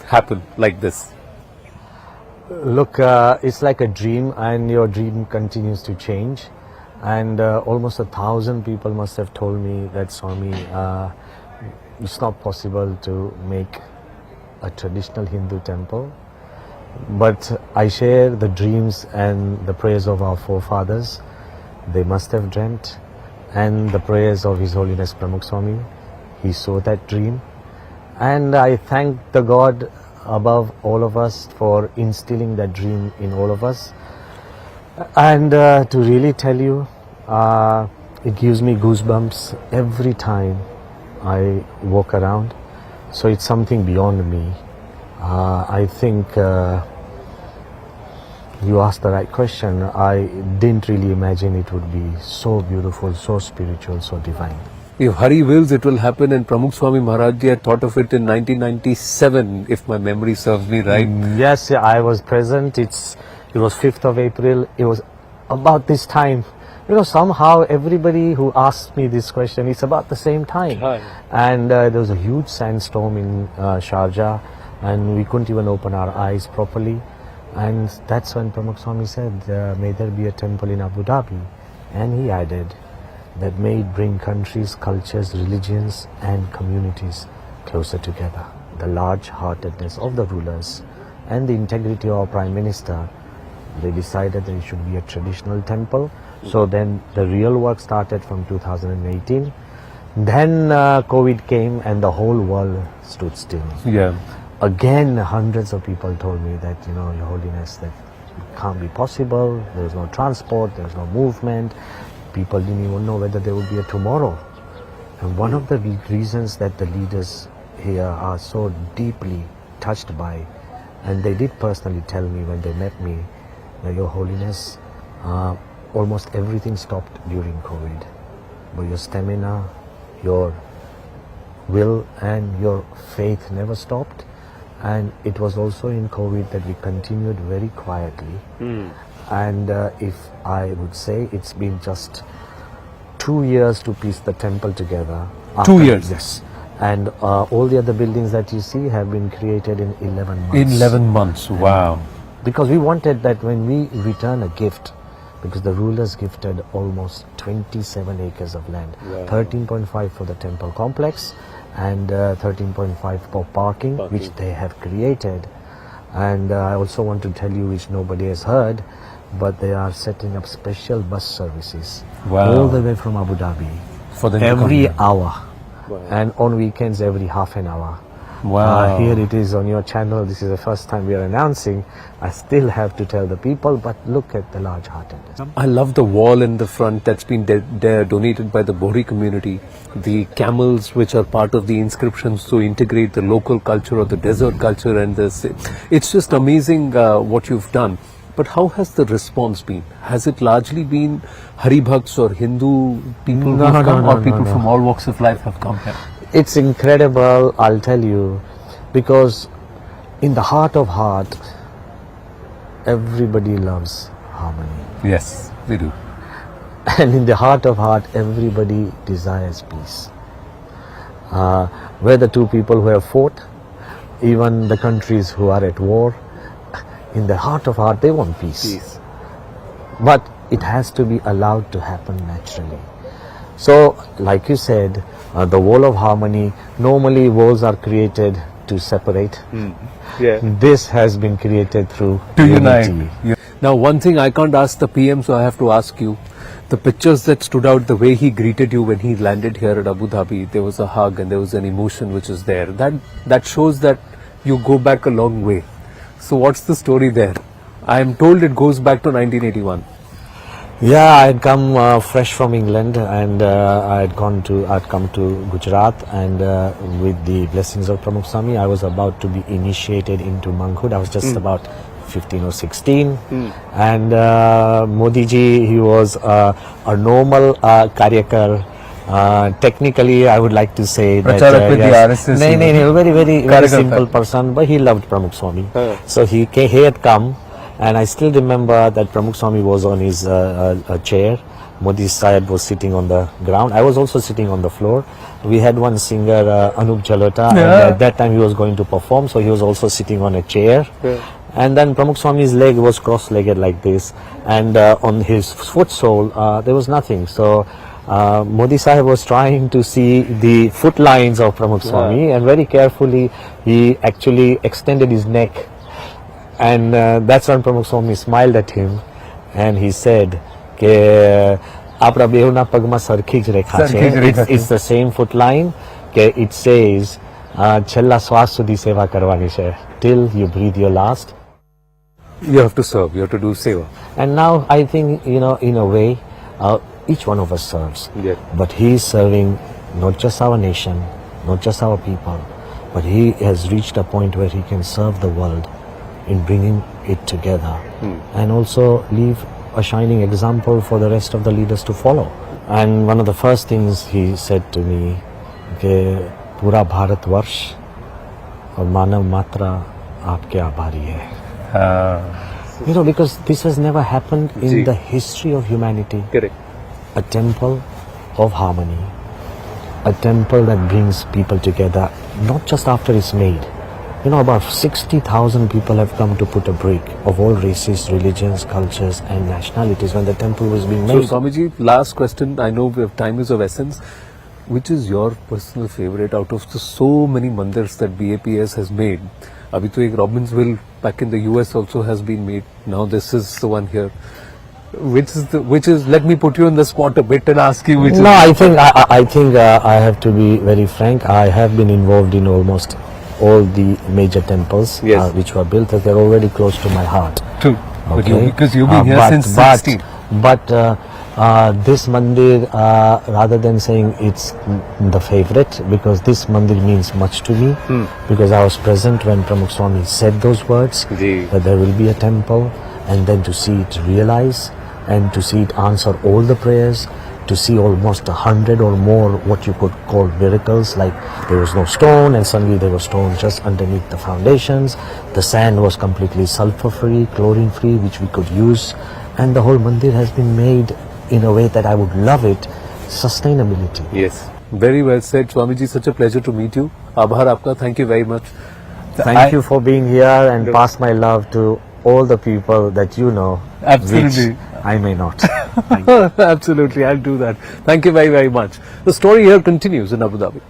happen like this? Look, it's like a dream, and your dream continues to change. And almost 1,000 people must have told me that, Swami, it's not possible to make a traditional Hindu temple. But I share the dreams and the prayers of our forefathers. They must have dreamt, and the prayers of His Holiness Pramukh Swami. He saw that dream. And I thank the God above all of us for instilling that dream in all of us. And to really tell you, it gives me goosebumps every time I walk around. So it's something beyond me. I think you asked the right question. I didn't really imagine it would be so beautiful, so spiritual, so divine. If Hari wills, it will happen, and Pramukh Swami Maharaj Ji had thought of it in 1997, if my memory serves me right. Yes, I was present. It was 5th of April. It was about this time. You know, somehow everybody who asks me this question, it's about the same time. And there was a huge sandstorm in Sharjah, and we couldn't even open our eyes properly. And that's when Pramukh Swami said, may there be a temple in Abu Dhabi. And he added that may it bring countries, cultures, religions and communities closer together. The large-heartedness of the rulers and the integrity of our Prime Minister, they decided that it should be a traditional temple. So then the real work started from 2018. Then COVID came and the whole world stood still. Yeah. Again, hundreds of people told me that, you know, Your Holiness, that can't be possible. There's no transport, there's no movement. People didn't even know whether there would be a tomorrow. And one of the reasons that the leaders here are so deeply touched by, and they did personally tell me when they met me, that Your Holiness, almost everything stopped during COVID. But your stamina, your will and your faith never stopped. And it was also in COVID that we continued very quietly. And if I would say, it's been just 2 years to piece the temple together. 2 years? Yes. And all the other buildings that you see have been created in 11 months. In 11 months, wow. Because we wanted that when we return a gift, because the rulers gifted almost 27 acres of land, 13.5 for the temple complex and 13.5 for parking, which they have created. And I also want to tell you, which nobody has heard, but they are setting up special bus services all the way from Abu Dhabi for them every hour, and on weekends every half an hour. Wow. Here it is on your channel. This is the first time we are announcing. I still have to tell the people, but look at the large-heartedness. I love the wall in the front that's been donated by the Bohri community. The camels, which are part of the inscriptions to integrate the local culture or the desert culture, and this. It's just amazing what you've done. But how has the response been? Has it largely been Hari Bhakts or Hindu people who have come, or people from all walks of life have come here? It's incredible, I'll tell you, because in the heart of heart, everybody loves harmony. Yes, they do. And in the heart of heart, everybody desires peace. Whether two people who have fought, even the countries who are at war, in the heart of heart, they want peace. But it has to be allowed to happen naturally. So, like you said, the wall of harmony, normally walls are created to separate. This has been created through unity. Now, one thing I can't ask the PM, so I have to ask you. The pictures that stood out, the way he greeted you when he landed here at Abu Dhabi, there was a hug and there was an emotion which is there. That shows that you go back a long way. So what's the story there? I am told it goes back to 1981. Yeah, I had come fresh from England, and I had come to Gujarat, and with the blessings of Pramukh Swami, I was about to be initiated into monkhood. I was just about 15 or 16, and Modi ji, he was a normal karyakar. Technically, I would like to say that yes, very simple person, but he loved Pramukh Swami. So he had come. And I still remember that Pramukh Swami was on his chair. Modi Sahib was sitting on the ground. I was also sitting on the floor. We had one singer, Anup Jalota, and at that time he was going to perform, so he was also sitting on a chair. And then Pramukh Swami's leg was cross-legged like this, and on his foot sole there was nothing. So Modi Sahib was trying to see the foot lines of Pramukh Swami, and very carefully he actually extended his neck. And that's when Pramukh Swami smiled at him, and he said, "Apna beuna pagma sarkhij rekha chhe." It's the same foot line. It says, "Chhella swas sudhi seva karwani chhe." Till you breathe your last, you have to serve. You have to do seva. And now I think, in a way, each one of us serves. But he is serving not just our nation, not just our people, but he has reached a point where he can serve the world in bringing it together and also leave a shining example for the rest of the leaders to follow. And one of the first things he said to me, कि पूरा भारतवर्ष और मानव मात्रा आपके आभारी है. You know, because this has never happened in the history of humanity. Correct. A temple of harmony, a temple that brings people together, not just after it's made. You know, about 60,000 people have come to put a break of all races, religions, cultures and nationalities when the temple was being made. So Swamiji, last question. I know time is of essence. Which is your personal favorite out of the so many mandirs that BAPS has made? Abhi to ek Robbinsville back in the US also has been made. Now this is the one here. Which is let me put you on the spot a bit and ask you which is. No, I think I have to be very frank. I have been involved in almost all the major temples which were built. They're already close to my heart. True. Okay? Because you've been here since 16. But this mandir, rather than saying it's the favorite, because this mandir means much to me, because I was present when Pramukh Swami said those words, that there will be a temple, and then to see it realize, and to see it answer all the prayers, to see almost 100 or more what you could call miracles, like there was no stone and suddenly there was stone just underneath the foundations. The sand was completely sulfur free, chlorine free, which we could use, and the whole mandir has been made in a way that I would love it. Sustainability. Yes, very well said, Swamiji. Such a pleasure to meet you. Abhar aapka. Thank you very much. Thank you for being here, and pass my love to all the people that you know. Absolutely. Which I may not. Absolutely, I'll do that. Thank you very, very much. The story here continues in Abu Dhabi.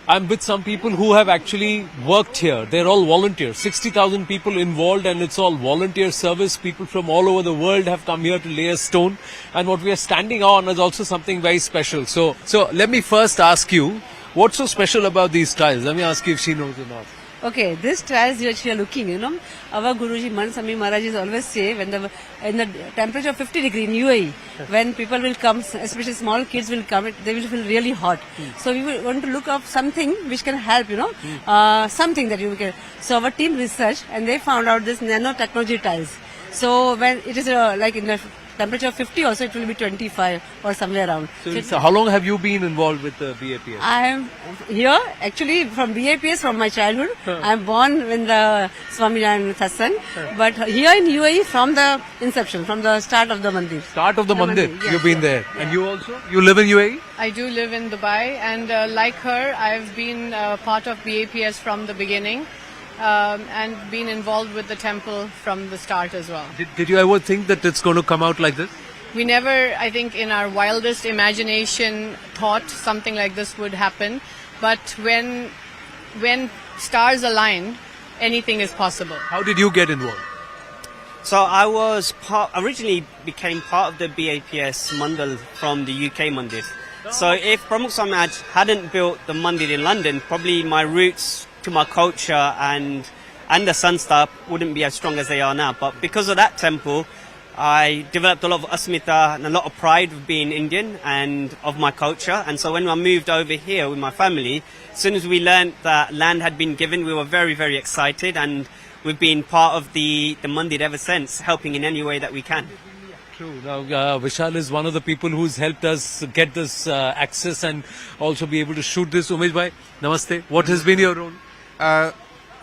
I'm with some people who have actually worked here. They're all volunteers. 60,000 people involved, and it's all volunteer service. People from all over the world have come here to lay a stone. And what we are standing on is also something very special. So let me first ask you, what's so special about these tiles? Let me ask you if she knows or not. Okay, this tiles which you are looking, you know, our Guruji Man Sami Maharaj is always say when in the temperature of 50 degree in UAE, when people will come, especially small kids will come, they will feel really hot. So we want to look up something which can help, you know, something that you can. So our team researched and they found out this nanotechnology tiles. So when it is like in the temperature of 50 also, it will be 25 or somewhere around. So how long have you been involved with the BAPS? I am here actually from BAPS from my childhood. I am born in the Swaminarayan Satsang, but here in UAE from the inception, from the start of the mandir. Start of the mandir, yes, you've been there. And you also? You live in UAE? I do live in Dubai, and like her, I've been part of BAPS from the beginning. And been involved with the temple from the start as well. Did you ever think that it's going to come out like this? We never, I think in our wildest imagination, thought something like this would happen. But when stars align, anything is possible. How did you get involved? So I was originally became part of the BAPS Mandir from the UK Mandir. So if Pramukh Swami hadn't built the Mandir in London, probably my roots to my culture and the Sun Star wouldn't be as strong as they are now. But because of that temple, I developed a lot of asmita and a lot of pride of being Indian and of my culture. And so when I moved over here with my family, as soon as we learned that land had been given, we were very, very excited, and we've been part of the Mandir ever since, helping in any way that we can. True. Now, Vishal is one of the people who's helped us get this access and also be able to shoot this. Umesh bhai, namaste. What has been your role?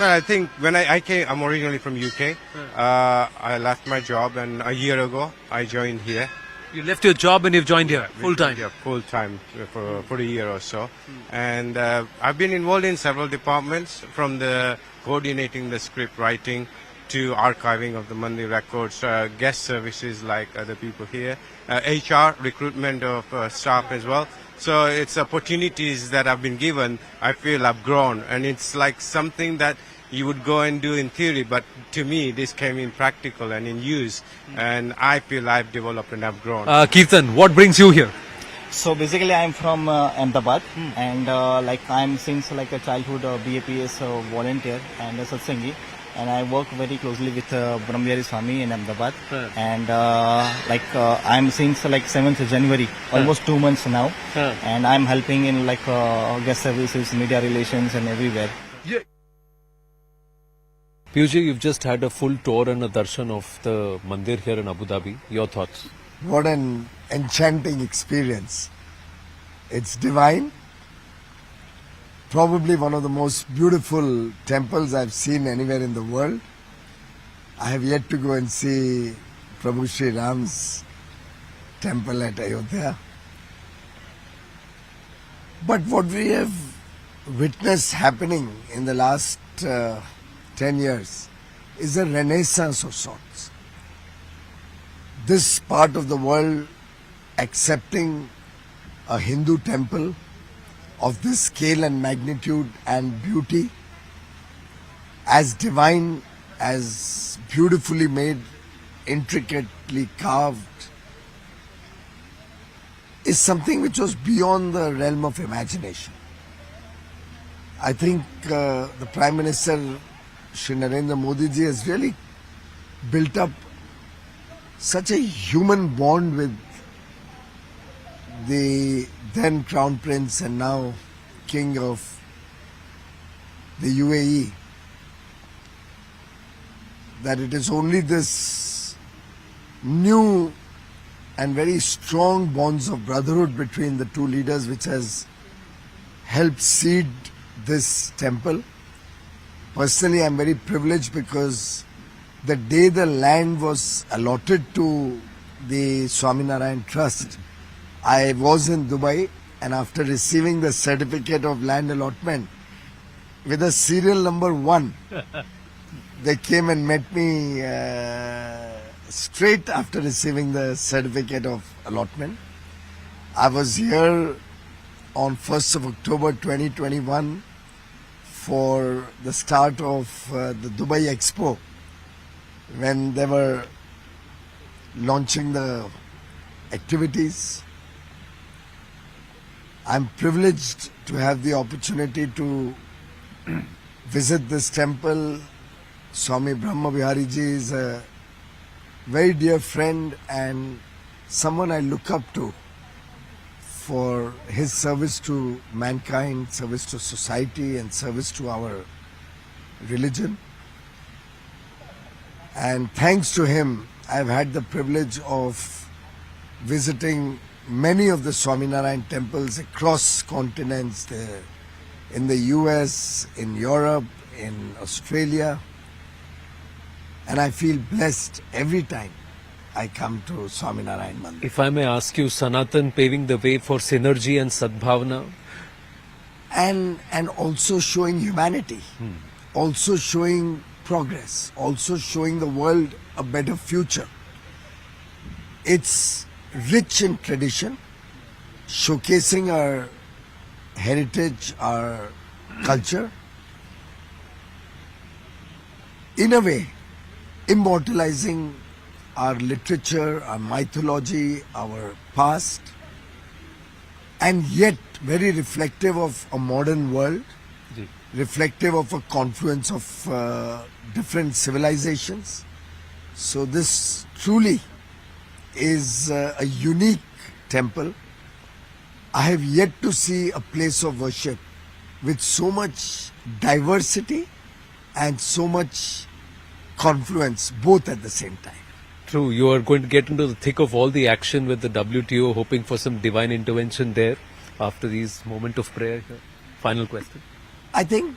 I think when I came, I'm originally from UK. I left my job, and a year ago I joined here. You left your job and you've joined here full time? Yeah, full time for a year or so. And I've been involved in several departments, from the coordinating the script writing to archiving of the Mandir records, guest services like other people here, HR, recruitment of staff as well. So it's opportunities that have been given. I feel I've grown, and it's like something that you would go and do in theory, but to me this came in practical and in use, and I feel I've developed and I've grown. Kirtan, what brings you here? So basically I'm from Ahmedabad, and like I'm since like a childhood BAPS volunteer and a satsangi. and I work very closely with Brahmyari Swami in Ahmedabad. And I'm since 7th January, almost 2 months now. And I'm helping in guest services, media relations and everywhere. Piyush, you've just had a full tour and a darshan of the mandir here in Abu Dhabi. Your thoughts? What an enchanting experience. It's divine. Probably one of the most beautiful temples I've seen anywhere in the world. I have yet to go and see Prabhu Shri Ram's temple at Ayodhya. But what we have witnessed happening in the last 10 years is a renaissance of sorts. This part of the world accepting a Hindu temple of this scale and magnitude and beauty, as divine, as beautifully made, intricately carved, is something which was beyond the realm of imagination. I think the Prime Minister Shri Narendra Modi ji has really built up such a human bond with the then Crown Prince and now King of the UAE, that it is only this new and very strong bonds of brotherhood between the two leaders which has helped seed this temple. Personally, I am very privileged because the day the land was allotted to the Swaminarayan Trust, I was in Dubai, and after receiving the certificate of land allotment with a serial number 1, they came and met me straight after receiving the certificate of allotment. I was here on 1st of October 2021 for the start of the Dubai Expo, when they were launching the activities. I'm privileged to have the opportunity to visit this temple. Swami Brahma Vihari ji is a very dear friend and someone I look up to for his service to mankind, service to society and service to our religion. And thanks to him, I've had the privilege of visiting many of the Swaminarayan temples across continents, in the US, in Europe, in Australia. And I feel blessed every time I come to Swaminarayan Mandir. If I may ask you, Sanatan paving the way for synergy and sadbhavana? And also showing humanity, also showing progress, also showing the world a better future. It's rich in tradition, showcasing our heritage, our culture, in a way immortalizing our literature, our mythology, our past, and yet very reflective of a modern world, reflective of a confluence of different civilizations. So this truly is a unique temple. I have yet to see a place of worship with so much diversity and so much confluence both at the same time. True, you are going to get into the thick of all the action with the WTO, hoping for some divine intervention there after these moment of prayer. Final question. I think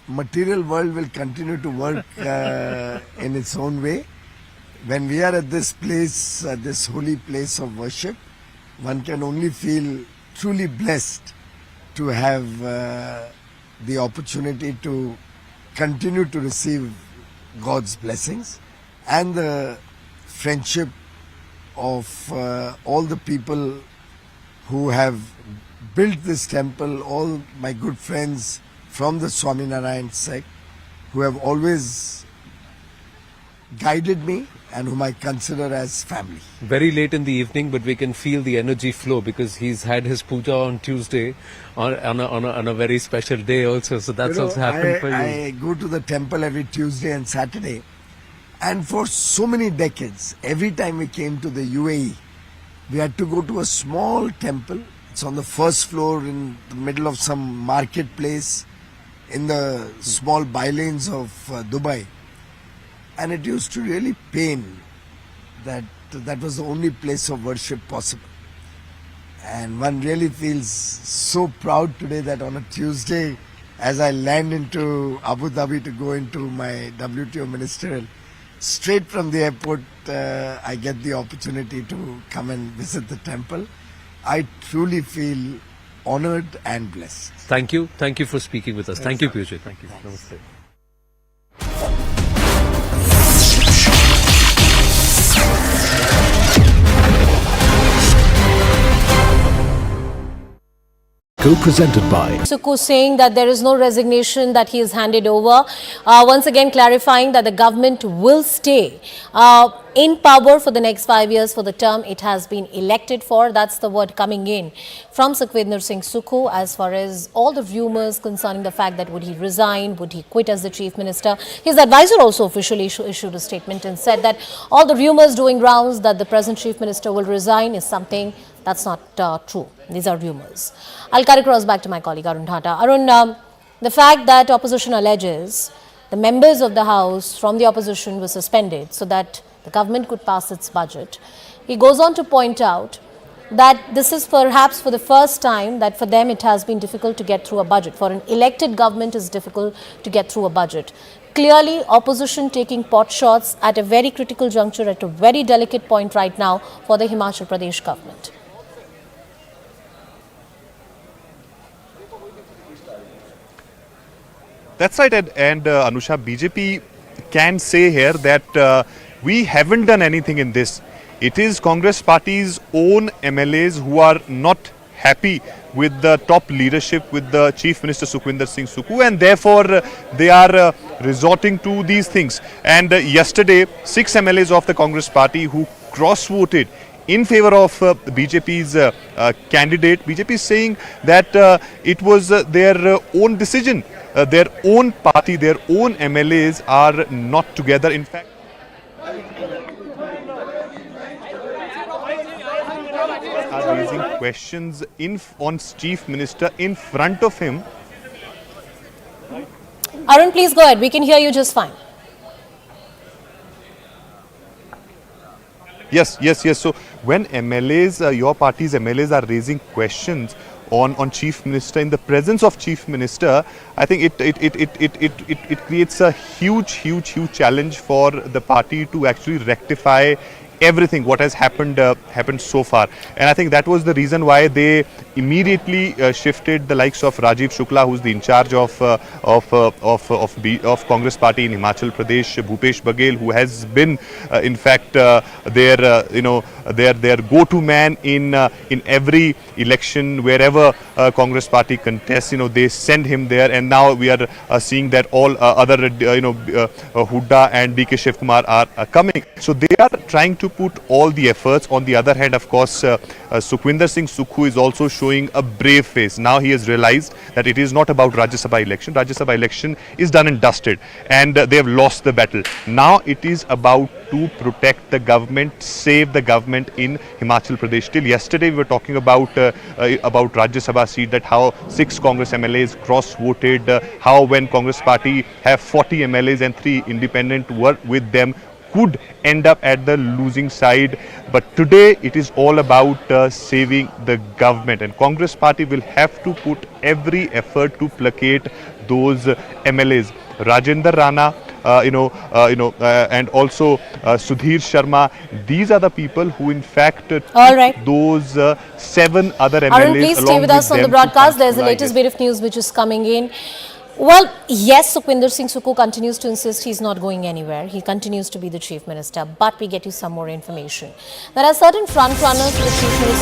material world will continue to work in its own way. When we are at this place, this holy place of worship, one can only feel truly blessed to have the opportunity to continue to receive God's blessings and the friendship of all the people who have built this temple, all my good friends from the Swaminarayan sect who have always guided me and whom I consider as family. Very late in the evening, but we can feel the energy flow because he's had his puja on Tuesday on a very special day also. So that's also happened for you. I go to the temple every Tuesday and Saturday, and for so many decades, every time we came to the UAE, we had to go to a small temple. It's on the first floor in the middle of some marketplace in the small bylanes of Dubai. And it used to really pain that that was the only place of worship possible. And one really feels so proud today that on a Tuesday, as I land into Abu Dhabi to go into my WTO ministerial, straight from the airport, I get the opportunity to come and visit the temple. I truly feel honored and blessed. Thank you. Thank you for speaking with us. Thank you, Piyush. Thank you. Namaste. Co-presented by Sukhu saying that there is no resignation that he has handed over. Once again clarifying that the government will stay in power for the next 5 years for the term it has been elected for. That's the word coming in from Sukhvinder Singh Sukhu as far as all the rumours concerning the fact that would he resign, would he quit as the chief minister. His advisor also officially issued a statement and said that all the rumours doing rounds that the present chief minister will resign is something that's not true. These are rumours. I'll cut across back to my colleague Arun Dhata. Arun, the fact that opposition alleges the members of the House from the opposition were suspended so that the government could pass its budget. He goes on to point out that this is perhaps for the first time that for them it has been difficult to get through a budget. For an elected government, it's difficult to get through a budget. Clearly, opposition taking pot shots at a very critical juncture, at a very delicate point right now for the Himachal Pradesh government. That's right, and Anusha, BJP can say here that we haven't done anything in this. It is Congress party's own MLAs who are not happy with the top leadership, with the Chief Minister Sukhvinder Singh Sukhu, and therefore they are resorting to these things. And yesterday, 6 MLAs of the Congress party who cross-voted in favor of BJP's candidate. BJP is saying that it was their own decision. Their own party, their own MLAs are not together. In fact, are raising questions on Chief Minister in front of him. Arun, please go ahead. We can hear you just fine. Yes. So when MLAs, your party's MLAs are raising questions on Chief Minister in the presence of Chief Minister, I think it creates a huge challenge for the party to actually rectify everything what has happened so far. And I think that was the reason why they immediately shifted the likes of Rajiv Shukla, who's the in charge of Congress party in Himachal Pradesh, Bhupesh Baghel, who has been in fact their go-to man in every election wherever Congress party contests. They send him there, and now we are seeing that all other Hooda and DK Shiv Kumar are coming. So they are trying to put all the efforts. On the other hand, of course, Sukhvinder Singh Sukhu is also showing a brave face. Now he has realized that it is not about Rajya Sabha election. Rajya Sabha election is done and dusted, and they have lost the battle. Now it is about to protect the government, save the government in Himachal Pradesh. Till yesterday we were talking about Rajya Sabha seat, that how 6 Congress MLAs cross-voted, how when Congress party have 40 MLAs and 3 independent were with them, could end up at the losing side. But today it is all about saving the government, and Congress party will have to put every effort to placate those MLAs. Rajendra Rana, and also Sudhir Sharma. These are the people who, in fact, all right, those 7 other MLAs. Arun, please stay with us on the broadcast. There's the latest bit of news which is coming in. Well, yes, Sukhvinder Singh Sukhu continues to insist he's not going anywhere. He continues to be the chief minister, but we get you some more information. There are certain front runners for the chief minister.